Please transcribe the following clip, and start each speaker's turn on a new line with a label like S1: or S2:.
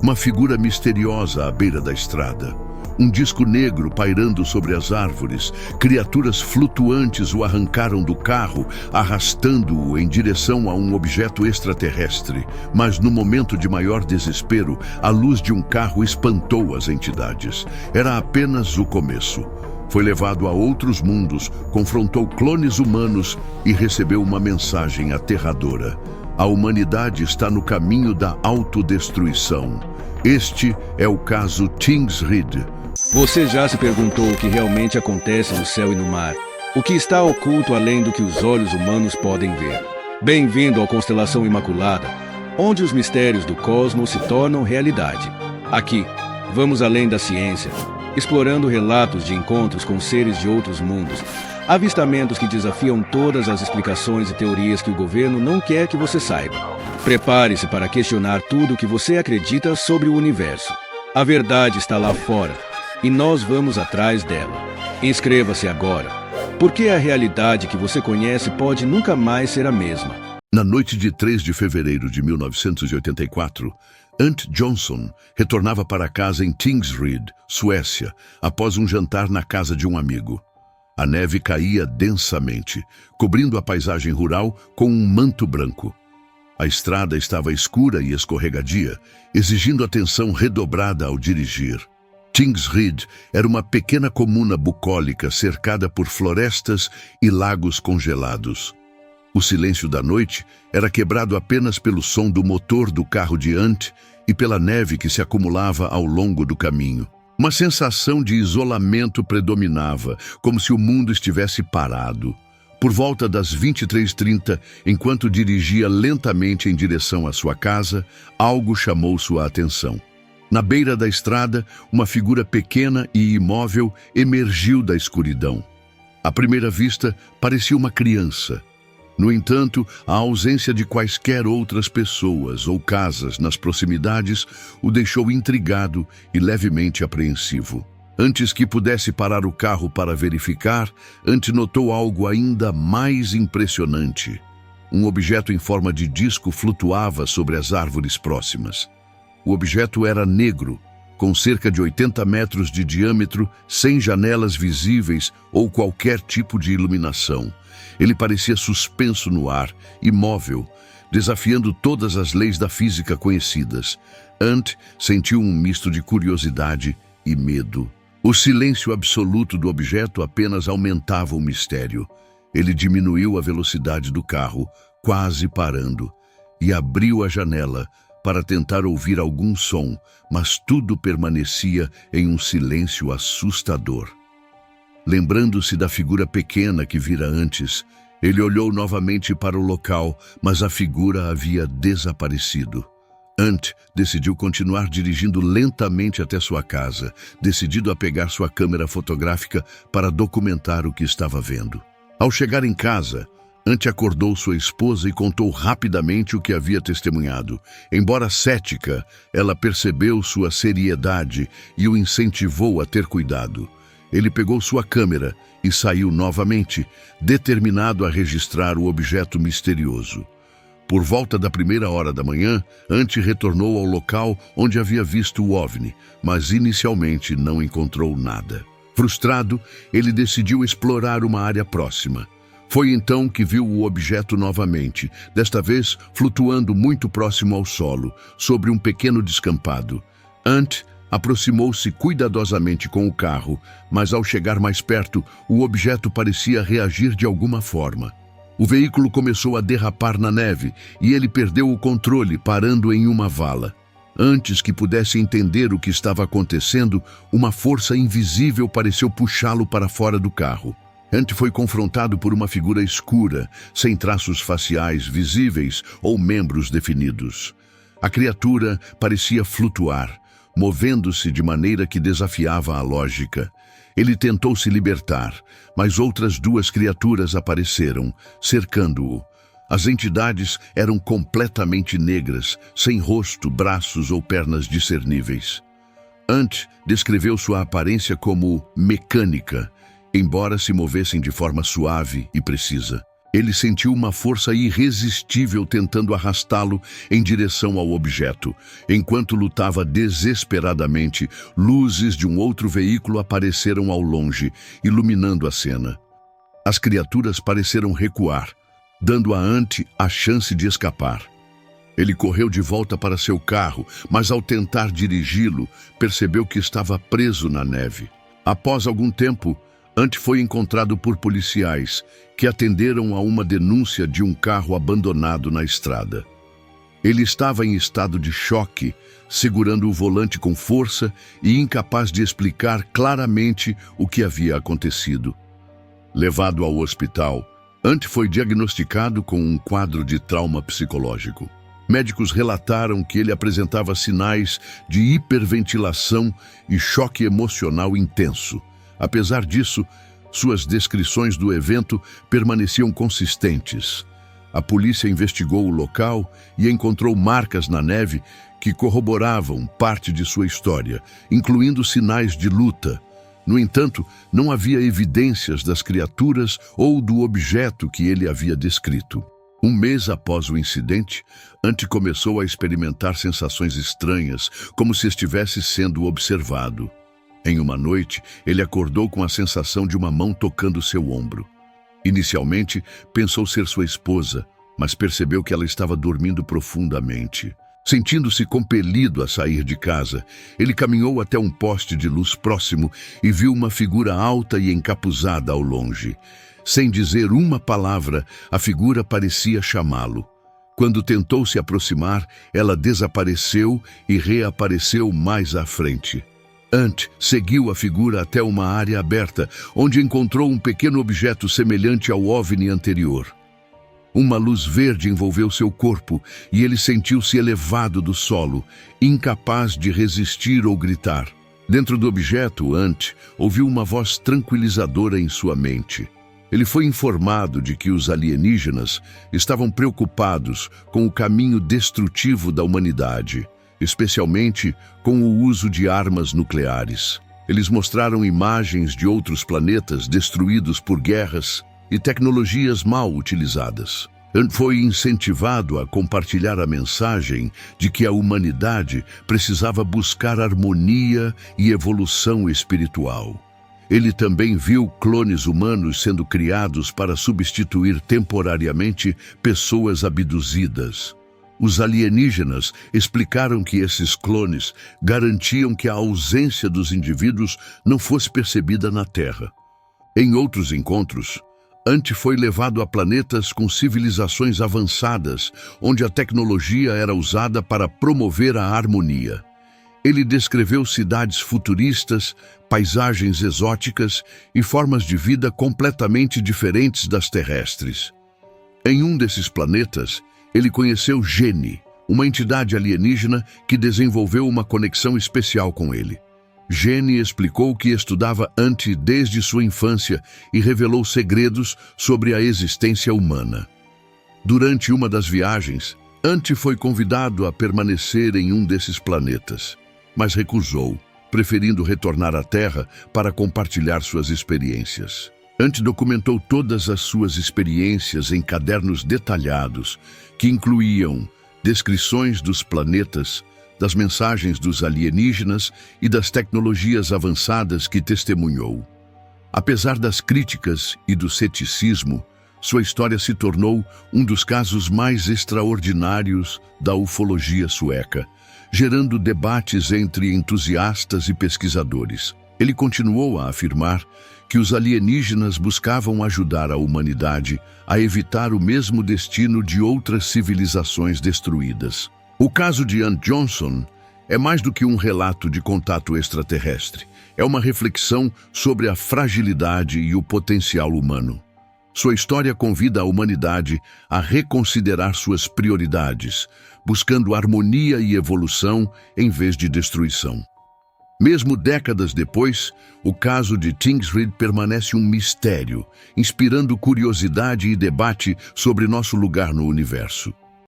S1: Uma figura misteriosa à beira da estrada. Um disco negro pairando sobre as árvores. Criaturas flutuantes o arrancaram do carro, arrastando-o em direção a um objeto extraterrestre. Mas no momento de maior desespero, a luz de um carro espantou as entidades. Era apenas o começo. Foi levado a outros mundos, confrontou clones humanos e recebeu uma mensagem aterradora. A humanidade está no caminho da autodestruição. Este é o caso Tings Reed.
S2: Você já se perguntou o que realmente acontece no céu e no mar? O que está oculto além do que os olhos humanos podem ver? Bem-vindo à Constelação Imaculada, onde os mistérios do cosmos se tornam realidade. Aqui, vamos além da ciência, explorando relatos de encontros com seres de outros mundos, avistamentos que desafiam todas as explicações e teorias que o governo não quer que você saiba. Prepare-se para questionar tudo o que você acredita sobre o universo. A verdade está lá fora, e nós vamos atrás dela. Inscreva-se agora, porque a realidade que você conhece pode nunca mais ser a mesma.
S1: Na noite de 3 de fevereiro de 1984, Ant Johnson retornava para casa em Tingsryd, Suécia, após um jantar na casa de um amigo. A neve caía densamente, cobrindo a paisagem rural com um manto branco. A estrada estava escura e escorregadia, exigindo atenção redobrada ao dirigir. Tingsryd era uma pequena comuna bucólica cercada por florestas e lagos congelados. O silêncio da noite era quebrado apenas pelo som do motor do carro de Ant e pela neve que se acumulava ao longo do caminho. Uma sensação de isolamento predominava, como se o mundo estivesse parado. Por volta das 23h30, enquanto dirigia lentamente em direção à sua casa, algo chamou sua atenção. Na beira da estrada, uma figura pequena e imóvel emergiu da escuridão. À primeira vista, parecia uma criança. No entanto, a ausência de quaisquer outras pessoas ou casas nas proximidades o deixou intrigado e levemente apreensivo. Antes que pudesse parar o carro para verificar, Ant notou algo ainda mais impressionante. Um objeto em forma de disco flutuava sobre as árvores próximas. O objeto era negro, com cerca de 80 metros de diâmetro, sem janelas visíveis ou qualquer tipo de iluminação. Ele parecia suspenso no ar, imóvel, desafiando todas as leis da física conhecidas. Ant sentiu um misto de curiosidade e medo. O silêncio absoluto do objeto apenas aumentava o mistério. Ele diminuiu a velocidade do carro, quase parando, e abriu a janela para tentar ouvir algum som, mas tudo permanecia em um silêncio assustador. Lembrando-se da figura pequena que vira antes, ele olhou novamente para o local, mas a figura havia desaparecido. Ant decidiu continuar dirigindo lentamente até sua casa, decidido a pegar sua câmera fotográfica para documentar o que estava vendo. Ao chegar em casa, Ant acordou sua esposa e contou rapidamente o que havia testemunhado. Embora cética, ela percebeu sua seriedade e o incentivou a ter cuidado. Ele pegou sua câmera e saiu novamente, determinado a registrar o objeto misterioso. Por volta da 1h da manhã, Ant retornou ao local onde havia visto o OVNI, mas inicialmente não encontrou nada. Frustrado, ele decidiu explorar uma área próxima. Foi então que viu o objeto novamente, desta vez flutuando muito próximo ao solo, sobre um pequeno descampado. Ant aproximou-se cuidadosamente com o carro, mas ao chegar mais perto, o objeto parecia reagir de alguma forma. O veículo começou a derrapar na neve e ele perdeu o controle, parando em uma vala. Antes que pudesse entender o que estava acontecendo, uma força invisível pareceu puxá-lo para fora do carro. Ant foi confrontado por uma figura escura, sem traços faciais visíveis ou membros definidos. A criatura parecia flutuar, movendo-se de maneira que desafiava a lógica. Ele tentou se libertar, mas outras 2 criaturas apareceram, cercando-o. As entidades eram completamente negras, sem rosto, braços ou pernas discerníveis. Ant descreveu sua aparência como mecânica, embora se movessem de forma suave e precisa. Ele sentiu uma força irresistível tentando arrastá-lo em direção ao objeto. Enquanto lutava desesperadamente, luzes de um outro veículo apareceram ao longe, iluminando a cena. As criaturas pareceram recuar, dando a Ant a chance de escapar. Ele correu de volta para seu carro, mas ao tentar dirigi-lo, percebeu que estava preso na neve. Após algum tempo, Ant foi encontrado por policiais, que atenderam a uma denúncia de um carro abandonado na estrada. Ele estava em estado de choque, segurando o volante com força e incapaz de explicar claramente o que havia acontecido. Levado ao hospital, Ant foi diagnosticado com um quadro de trauma psicológico. Médicos relataram que ele apresentava sinais de hiperventilação e choque emocional intenso. Apesar disso, suas descrições do evento permaneciam consistentes. A polícia investigou o local e encontrou marcas na neve que corroboravam parte de sua história, incluindo sinais de luta. No entanto, não havia evidências das criaturas ou do objeto que ele havia descrito. Um mês após o incidente, Ant começou a experimentar sensações estranhas, como se estivesse sendo observado. Em uma noite, ele acordou com a sensação de uma mão tocando seu ombro. Inicialmente, pensou ser sua esposa, mas percebeu que ela estava dormindo profundamente. Sentindo-se compelido a sair de casa, ele caminhou até um poste de luz próximo e viu uma figura alta e encapuzada ao longe. Sem dizer uma palavra, a figura parecia chamá-lo. Quando tentou se aproximar, ela desapareceu e reapareceu mais à frente. Ant seguiu a figura até uma área aberta, onde encontrou um pequeno objeto semelhante ao OVNI anterior. Uma luz verde envolveu seu corpo e ele sentiu-se elevado do solo, incapaz de resistir ou gritar. Dentro do objeto, Ant ouviu uma voz tranquilizadora em sua mente. Ele foi informado de que os alienígenas estavam preocupados com o caminho destrutivo da humanidade, especialmente com o uso de armas nucleares. Eles mostraram imagens de outros planetas destruídos por guerras e tecnologias mal utilizadas. Foi incentivado a compartilhar a mensagem de que a humanidade precisava buscar harmonia e evolução espiritual. Ele também viu clones humanos sendo criados para substituir temporariamente pessoas abduzidas. Os alienígenas explicaram que esses clones garantiam que a ausência dos indivíduos não fosse percebida na Terra. Em outros encontros, Ant foi levado a planetas com civilizações avançadas, onde a tecnologia era usada para promover a harmonia. Ele descreveu cidades futuristas, paisagens exóticas e formas de vida completamente diferentes das terrestres. Em um desses planetas, ele conheceu Gene, uma entidade alienígena que desenvolveu uma conexão especial com ele. Gene explicou que estudava Ant desde sua infância e revelou segredos sobre a existência humana. Durante uma das viagens, Ant foi convidado a permanecer em um desses planetas, mas recusou, preferindo retornar à Terra para compartilhar suas experiências. Ant documentou todas as suas experiências em cadernos detalhados, que incluíam descrições dos planetas, das mensagens dos alienígenas e das tecnologias avançadas que testemunhou. Apesar das críticas e do ceticismo, sua história se tornou um dos casos mais extraordinários da ufologia sueca, gerando debates entre entusiastas e pesquisadores. Ele continuou a afirmar que os alienígenas buscavam ajudar a humanidade a evitar o mesmo destino de outras civilizações destruídas. O caso de Ant Johnson é mais do que um relato de contato extraterrestre. É uma reflexão sobre a fragilidade e o potencial humano. Sua história convida a humanidade a reconsiderar suas prioridades, buscando harmonia e evolução em vez de destruição. Mesmo décadas depois, o caso de Tingsryd permanece um mistério, inspirando curiosidade e debate sobre nosso lugar no universo.